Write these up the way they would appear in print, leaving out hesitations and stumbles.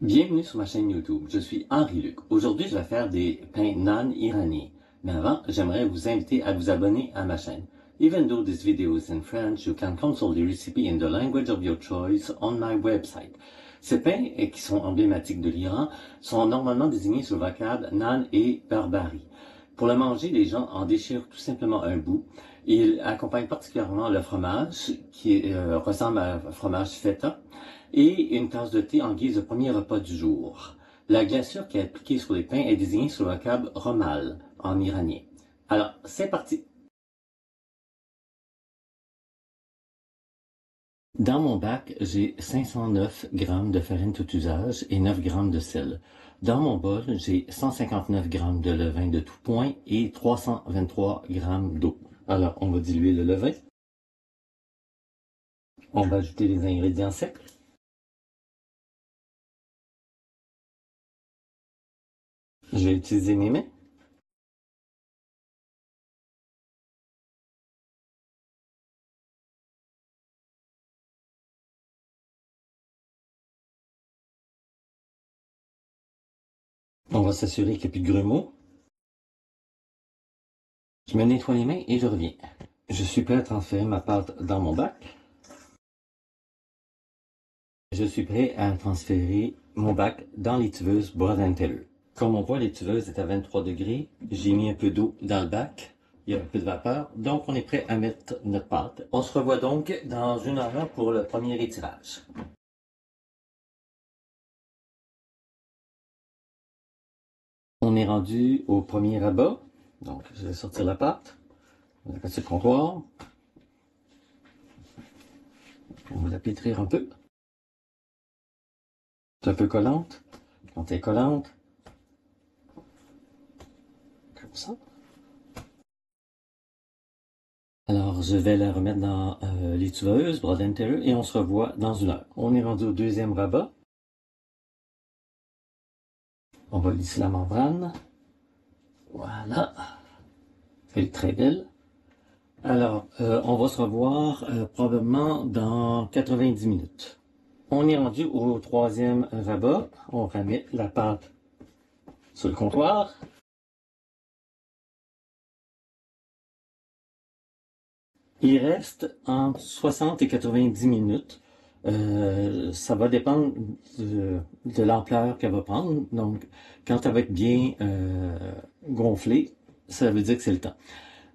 Bienvenue sur ma chaîne YouTube, je suis Henri Luc. Aujourd'hui, je vais faire des pains naan iraniens. Mais avant, j'aimerais vous inviter à vous abonner à ma chaîne. Even though this video is in French, you can consult the recipe in the language of your choice on my website. Ces pains, qui sont emblématiques de l'Iran, sont normalement désignés sous le vocable naan et barbari. Pour le manger, les gens en déchirent tout simplement un bout. Ils accompagnent particulièrement le fromage, qui ressemble à un fromage feta, et une tasse de thé en guise de premier repas du jour. La glaçure qui est appliquée sur les pains est désignée sous le vocable romal en iranien. Alors, c'est parti! Dans mon bac, j'ai 509 g de farine tout usage et 9 g de sel. Dans mon bol, j'ai 159 g de levain de tout point et 323 g d'eau. Alors, on va diluer le levain. On va ajouter les ingrédients secs. Je vais utiliser mes mains. On va s'assurer qu'il n'y a plus de grumeaux. Je me nettoie les mains et je reviens. Je suis prêt à transférer ma pâte dans mon bac. Je suis prêt à transférer mon bac dans l'étuveuse Brod & Taylor. Comme on voit, l'étuveuse est à 23 degrés. J'ai mis un peu d'eau dans le bac. Il y a un peu de vapeur. Donc, on est prêt à mettre notre pâte. On se revoit donc dans une heure pour le premier étirage. On est rendu au premier rabat. Donc, je vais sortir la pâte. On va passer le comptoir. On va la pétrir un peu. C'est un peu collante. Quand elle est collante, comme ça. Alors, je vais la remettre dans l'étuveuse, Brod & Taylor, et on se revoit dans une heure. On est rendu au deuxième rabat. On va lisser la membrane. Voilà. Elle est très belle. Alors, on va se revoir probablement dans 90 minutes. On est rendu au troisième rabat. On remet la pâte sur le comptoir. Il reste entre 60 et 90 minutes. Ça va dépendre de l'ampleur qu'elle va prendre. Donc, quand elle va être bien gonflée, ça veut dire que c'est le temps.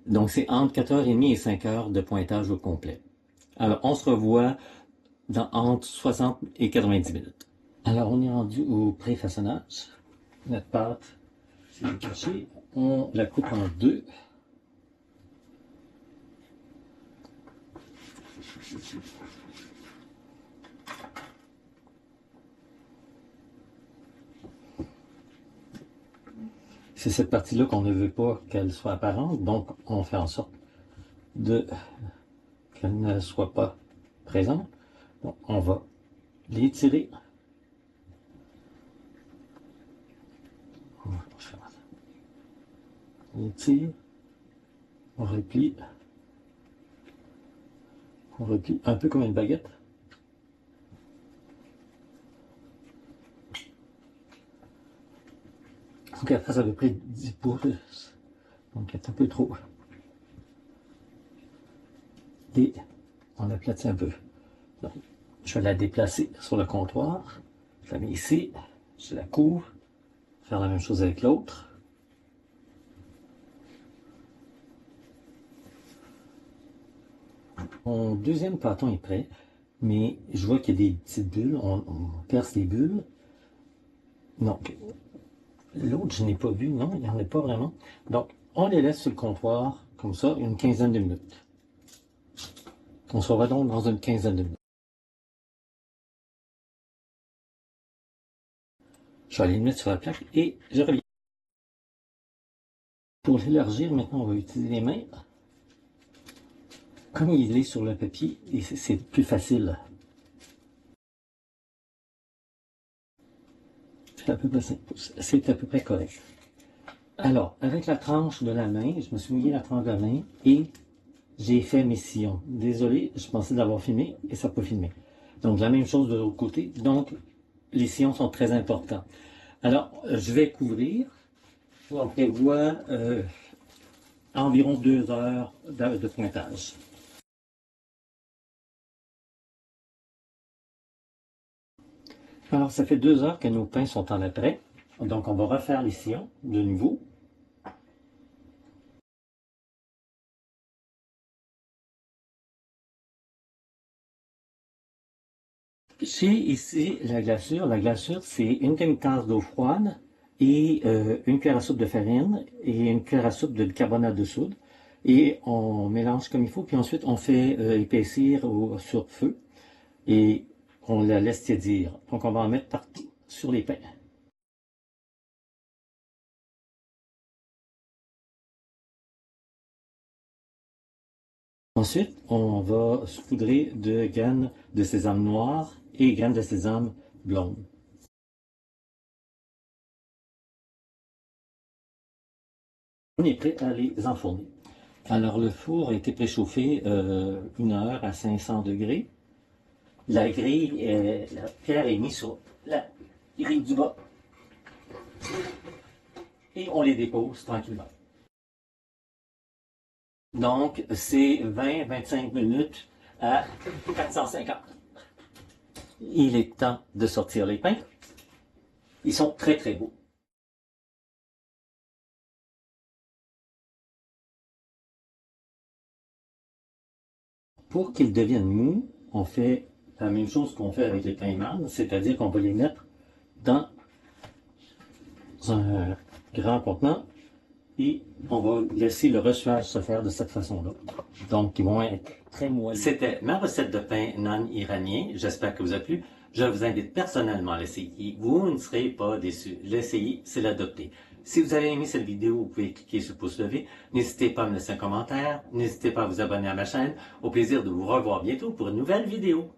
Donc, c'est entre 4h30 et 5h de pointage au complet. Alors, on se revoit dans entre 60 et 90 minutes. Alors, on est rendu au pré-façonnage. Notre pâte, c'est caché. On la coupe en deux. C'est cette partie-là qu'on ne veut pas qu'elle soit apparente, donc on fait en sorte qu'elle ne soit pas présente. Donc on va l'étirer. On étire, on replie un peu comme une baguette. Il faut qu'elle fasse à peu près 10 pouces, donc elle est un peu trop. Et on l'aplatit un peu. Donc, je vais la déplacer sur le comptoir. Je la mets ici, je la couvre. Faire la même chose avec l'autre. Mon deuxième pâton est prêt, mais je vois qu'il y a des petites bulles. On perce les bulles. Donc, l'autre, je n'ai pas vu. Non, il n'y en a pas vraiment. Donc, on les laisse sur le comptoir, comme ça, une quinzaine de minutes. On se revoit donc dans une quinzaine de minutes. Je vais aller le mettre sur la plaque et je reviens. Pour l'élargir, maintenant, on va utiliser les mains. Comme il est sur le papier, c'est plus facile. C'est à peu près 5 pouces. C'est à peu près correct. Alors, avec la tranche de la main, je me suis mouillé la tranche de la main et j'ai fait mes sillons. Désolé, je pensais l'avoir filmé et ça n'a pas filmé. Donc, la même chose de l'autre côté. Donc, les sillons sont très importants. Alors, je vais couvrir. On prévoit environ 2 heures de pointage. Alors, ça fait 2 heures que nos pains sont en apprêt. Donc, on va refaire les sillons de nouveau. J'ai ici la glaçure, c'est une demi-tasse d'eau froide et une cuillère à soupe de farine et une cuillère à soupe de bicarbonate de soude. Et on mélange comme il faut, puis ensuite on fait épaissir sur feu et on la laisse tiédir. Donc on va en mettre partout sur les pains. Ensuite, on va saupoudrer de graines de sésame noir et graines de sésame blonde. On est prêt à les enfourner. Alors le four a été préchauffé 1 heure à 500 degrés. La pierre est mise sur la grille du bas. Et on les dépose tranquillement. Donc, c'est 20-25 minutes à 450. Il est temps de sortir les pains. Ils sont très très beaux. Pour qu'ils deviennent mous, on fait la même chose qu'on fait avec les pains mannes, c'est-à-dire qu'on va les mettre dans un grand contenant et on va laisser le reçuage se faire de cette façon-là. Donc, ils vont être très moelleux. C'était ma recette de pain non iranien. J'espère que vous a plu. Je vous invite personnellement à l'essayer. Vous ne serez pas déçus. L'essayer, c'est l'adopter. Si vous avez aimé cette vidéo, vous pouvez cliquer sur le pouce levé. N'hésitez pas à me laisser un commentaire. N'hésitez pas à vous abonner à ma chaîne. Au plaisir de vous revoir bientôt pour une nouvelle vidéo.